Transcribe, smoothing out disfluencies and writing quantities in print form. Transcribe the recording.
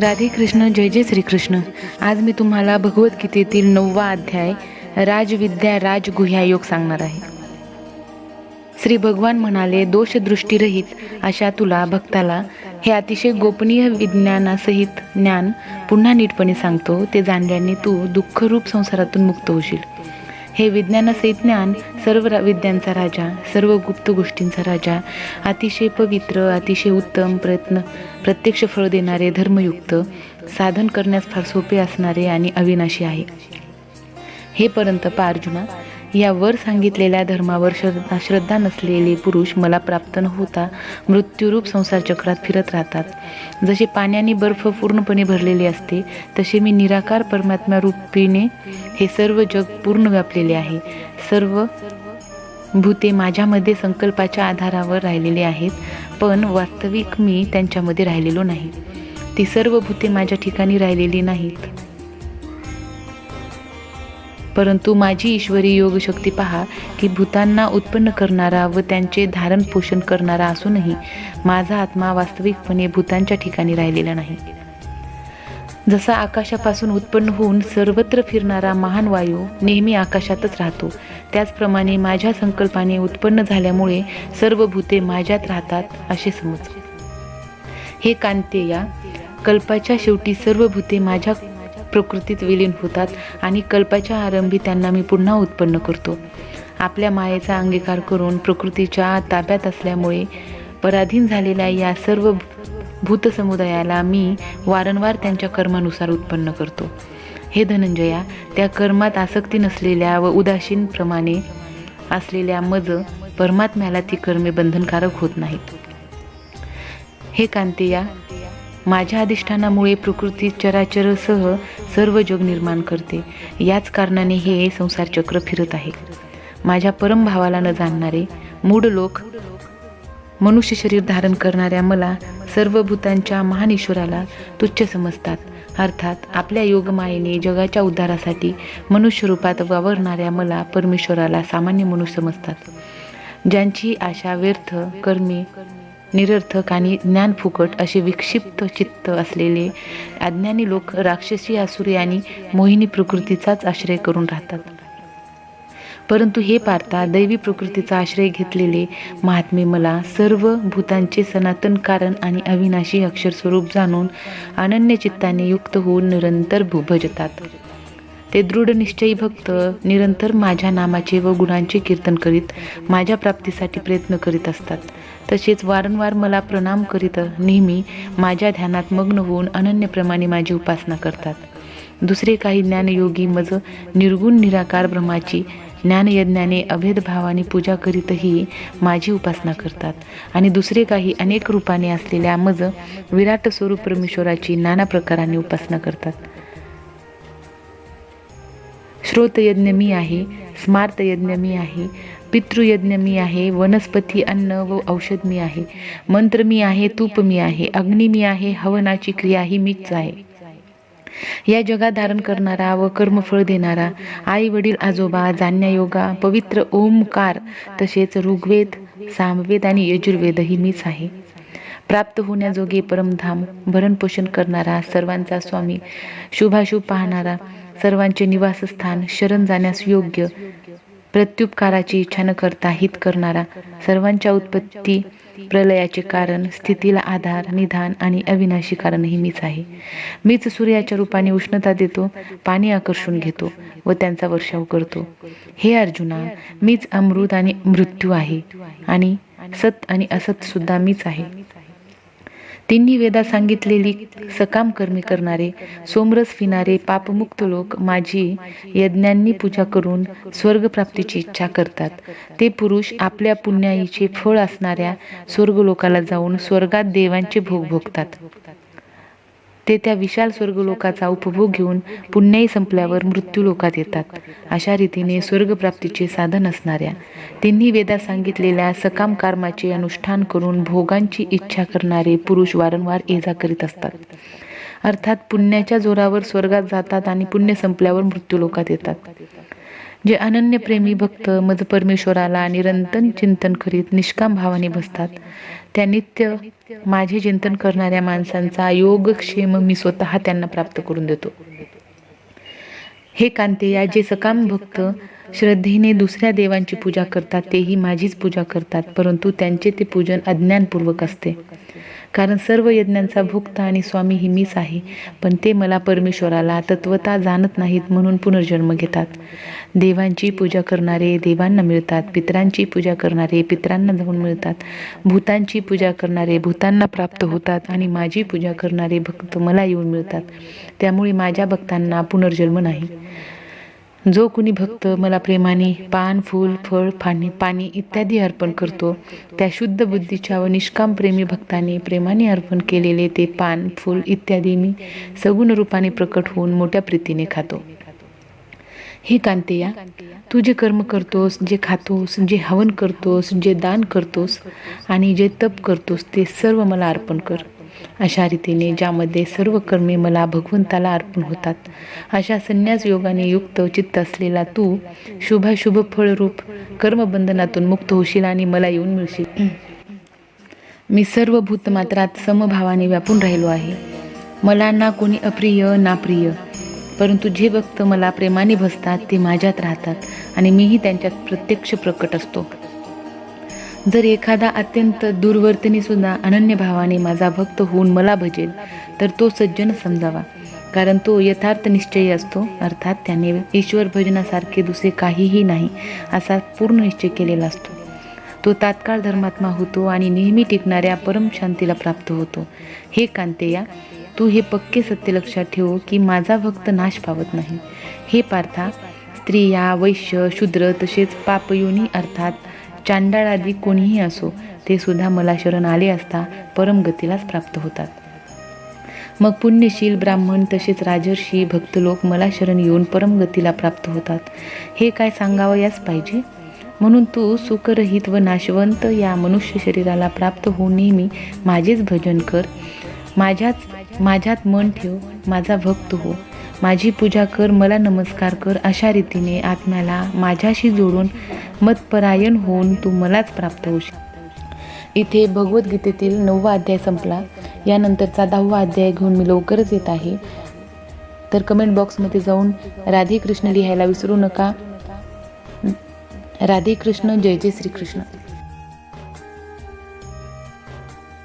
राधे कृष्ण. जय जय श्रीकृष्ण. आज मी तुम्हाला भगवद्गीतेतील 9वा अध्याय राजविद्या राजगुह्या योग सांगणार आहे. श्री भगवान म्हणाले, दोषदृष्टीरहित अशा तुला भक्ताला हे अतिशय गोपनीय विज्ञानासहित ज्ञान पुन्हा नीटपणे सांगतो. ते जाणल्याने तू दुःखरूप संसारातून मुक्त होशील. हे विज्ञानासहित ज्ञान सर्व विद्यांचा राजा, सर्व गुप्त गोष्टींचा राजा, अतिशय पवित्र, अतिशय उत्तम, प्रत्यक्ष फळ देणारे, धर्मयुक्त, साधन करण्यास फार सोपे असणारे आणि अविनाशी आहे. हे परंतपा अर्जुना, या वर सांगितलेल्या धर्मावर श्रद्धा नसलेले पुरुष मला प्राप्त न होता मृत्यूरूप संसार चक्रात फिरत राहतात. जसे पाण्याने बर्फ पूर्णपणे भरलेले असते, तसे मी निराकार परमात्मा रूपीने हे सर्व जग पूर्ण व्यापलेले आहे. सर्व भूते माझ्यामध्ये संकल्पाच्या आधारावर राहिलेले आहेत, पण वास्तविक मी त्यांच्यामध्ये राहिलेलो नाही. ती सर्व भूते माझ्या ठिकाणी राहिलेली नाहीत, परंतु माझी ईश्वरी योगशक्ती पहा की भूतांना उत्पन्न करणारा व त्यांचे धारण पोषण करणारा असूनही माझा आत्मा वास्तविकपणे भूतांच्या ठिकाणी राहिलेला नाही. जसा आकाशापासून उत्पन्न होऊन सर्वत्र फिरणारा महान वायू नेहमी आकाशातच राहतो, त्याचप्रमाणे माझ्या संकल्पाने उत्पन्न झाल्यामुळे सर्व भूते माझ्यात राहतात असे समज. हे कांतेया, कल्पाच्या शेवटी सर्व भूते माझ्या प्रकृतीत विलीन होतात आणि कल्पाच्या आरंभी त्यांना मी पुन्हा उत्पन्न करतो. आपल्या मायेचा अंगीकार करून प्रकृतीच्या ताब्यात असल्यामुळे पराधीन झालेल्या या सर्व भूतसमुदायाला मी वारंवार त्यांच्या कर्मानुसार उत्पन्न करतो. हे धनंजया, त्या कर्मात आसक्ती नसलेल्या व उदासीन प्रमाणे असलेल्या मज परमात्म्याला ती कर्मे बंधनकारक होत नाहीत. हे कांतेया, माझ्या अधिष्ठानामुळे प्रकृती चराचरसह सर्व जग निर्माण करते. याच कारणाने हे संसार चक्र फिरत आहे. माझ्या परमभावाला न जाणणारे मूढ लोक मनुष्य शरीर धारण करणाऱ्या मला, सर्व भूतांच्या महान ईश्वराला तुच्छ समजतात. अर्थात आपल्या योगमायेने जगाच्या उद्धारासाठी मनुष्य रूपात वावरणाऱ्या मला परमेश्वराला सामान्य मनुष्य समजतात. ज्यांची आशा व्यर्थ, कर्मे निरर्थक आणि ज्ञान फुकट असे विक्षिप्त चित्त असलेले अज्ञानी लोक राक्षसी, आसुरी आणि मोहिनी प्रकृतीचाच आश्रय करून राहतात. परंतु हे पार्था, दैवी प्रकृतीचा आश्रय घेतलेले महात्मे मला सर्व भूतांचे सनातन कारण आणि अविनाशी अक्षर स्वरूप जाणून अनन्य चित्ताने युक्त होऊन निरंतर भजतात. ते दृढ निश्चयी भक्त निरंतर माझ्या नामाचे व गुणांचे कीर्तन करीत माझ्या प्राप्तीसाठी प्रयत्न करीत असतात. तसेच वारंवार मला प्रणाम करीत नेहमी माझ्या ध्यानात मग्न होऊन अनन्यप्रमाणे माझी उपासना करतात. दुसरे काही ज्ञानयोगी मज निर्गुण निराकार ब्रह्माची ज्ञानयज्ञाने अभेदभावाने पूजा करीतही माझी उपासना करतात. आणि दुसरे काही अनेक रूपाने असलेल्या मज विराट स्वरूप परमेश्वराची नाना प्रकाराने उपासना करतात. श्रोतयज्ञ मी आहे, स्मार्तयज्ञ मी आहे, पितृयज्ञ मी आहे, वनस्पती, अन्न व औषध मी आहे, मंत्र मी आहे, तूप मी आहे, अग्नी मी आहे, हवनाची क्रिया ही मीच आहे. या जगात धारण करणारा व कर्मफळ देणारा, आई वडील आजोबा, जाण्यायोगा, पवित्र ओमकार, तसेच ऋग्वेद, सामवेद आणि यजुर्वेद ही मीच आहे. प्राप्त होण्याजोगे परमधाम, भरणपोषण करणारा, सर्वांचा स्वामी, शुभाशुभ पाहणारा, सर्वांचे निवासस्थान, शरण जाण्यास योग्य, प्रत्युपकाराची इच्छा न करता हित करणारा, सर्वांच्या उत्पत्ती प्रलयाचे कारण, स्थितीला आधार, निधान आणि अविनाशी कारणही मीच आहे. मीच सूर्याच्या रूपाने उष्णता देतो, पाणी आकर्षून घेतो व त्यांचा वर्षाव करतो. हे अर्जुना, मीच अमृत आणि मृत्यू आहे आणि सत आणि असत सुद्धा मीच आहे. तिन्ही वेदात सांगितलेली सकाम कर्मे करणारे, सोमरस पिणारे पापमुक्त लोक माझी यज्ञांनी पूजा करून स्वर्गप्राप्तीची इच्छा करतात. ते पुरुष आपल्या पुण्याईचे फळ असणाऱ्या स्वर्गलोकाला जाऊन स्वर्गात देवांचे भोग भोगतात. ते त्या विशाल स्वर्गलोकाचा उपभोग घेऊन पुण्याई संपल्यावर मृत्यूलोकात येतात. अशा रीतीने स्वर्गप्राप्तीचे साधन असणाऱ्या तिन्ही वेदात सांगितलेल्या सकाम कर्माचे अनुष्ठान करून भोगांची इच्छा करणारे पुरुष वारंवार ये जा करीत असतात. अर्थात पुण्याच्या जोरावर स्वर्गात जातात आणि पुण्य संपल्यावर मृत्यूलोकात येतात. जे अनन्यप्रेमी भक्त मज परमेश्वराला निरंतर चिंतन करीत निष्काम भावाने बसतात, त्या नित्य माझे चिंतन करणाऱ्या माणसांचा योगक्षेम मी स्वतः त्यांना प्राप्त करून देतो. हे कांतेया, जे सकाम भक्त श्रद्धेने दुसऱ्या देवांची पूजा करतात तेही माझीच पूजा करतात, परंतु त्यांचे ते पूजन अज्ञानपूर्वक असते. कारण सर्व यज्ञांचा भोक्ता आणि स्वामी ही मीच आहे, पण ते मला परमेश्वराला तत्वता जाणत नाहीत म्हणून पुनर्जन्म घेतात. देवांची पूजा करणारे देवांना मिळतात, पितरांची पूजा करणारे पितरांना जाऊन मिळतात, भूतांची पूजा करणारे भूतांना प्राप्त होतात आणि माझी पूजा करणारे भक्त मला येऊन मिळतात. त्यामुळे माझ्या भक्तांना पुनर्जन्म नाही. जो कुणी भक्त मला प्रेमाने पान, फूल, फळ, पाणी इत्यादी अर्पण करतो, त्या शुद्ध बुद्धीच्या व निष्काम प्रेमी भक्ताने प्रेमाने अर्पण केलेले ते पान, फूल इत्यादी मी सगुण रूपाने प्रकट होऊन मोठ्या प्रीतीने खातो. हे कांतेया, तू जे कर्म करतोस, जे खातोस, जे हवन करतोस, जे दान करतोस आणि जे तप करतोस ते सर्व मला अर्पण कर. अशा रीतीने ज्यामध्ये सर्व कर्मे मला भगवंताला अर्पण होतात, अशा संन्यास योगाने युक्त चित्त असलेला तू शुभाशुभ फळरूप कर्मबंधनातून मुक्त होशील आणि मला येऊन मिळशील. मी सर्व भूतमात्रात समभावाने व्यापून राहिलो आहे. मला ना कोणी अप्रिय ना प्रिय, परंतु जे भक्त मला प्रेमाने भजतात ते माझ्यात राहतात आणि मीही त्यांच्यात प्रत्यक्ष प्रकट असतो. जर एखादा अत्यंत दुर्वर्तनी सुद्धा अनन्य भावाने माझा भक्त होऊन मला भजेल तर तो सज्जन समजावा, कारण तो यथार्थ निश्चयी असतो, अर्थात त्याने ईश्वर भजनासारखे दुसरे काहीही नाही असा पूर्ण निश्चय केलेला असतो. तो तात्काळ धर्मात्मा होतो आणि नेहमी टिकणाऱ्या परम शांतीला प्राप्त होतो. हे कांतेया, तू हे पक्के सत्य लक्षात ठेव की माझा भक्त नाश पावत नाही. हे पार्था, स्त्रिया, वैश्य, शूद्र तसेच पापयोनी अर्थात चांडाळ आदी कोणीही असो, ते सुद्धा मला शरण आले असता परमगतीलाच प्राप्त होतात. मग पुण्यशील ब्राह्मण तसेच राजर्षी भक्त लोक मला शरण येऊन परमगतीला प्राप्त होतात. हे काय सांगावयास पाहिजे. म्हणून तू सुखरहित व नाशवंत या मनुष्य शरीराला प्राप्त होऊन नेहमी माझेच भजन कर, माझ्यात मन ठेव, माझा भक्त हो, माझी पूजा कर, मला नमस्कार कर. अशा रीतीने आत्म्याला माझ्याशी जोडून मतपरायण होऊन तू मलाच प्राप्त होशील. इथे भगवद्गीतेतील 9वा अध्याय संपला. यानंतरचा 10वा अध्याय घेऊन मी लवकरच येत आहे. तर कमेंट बॉक्समध्ये जाऊन राधे कृष्ण लिहायला विसरू नका. राधे कृष्ण, जय जय श्रीकृष्ण.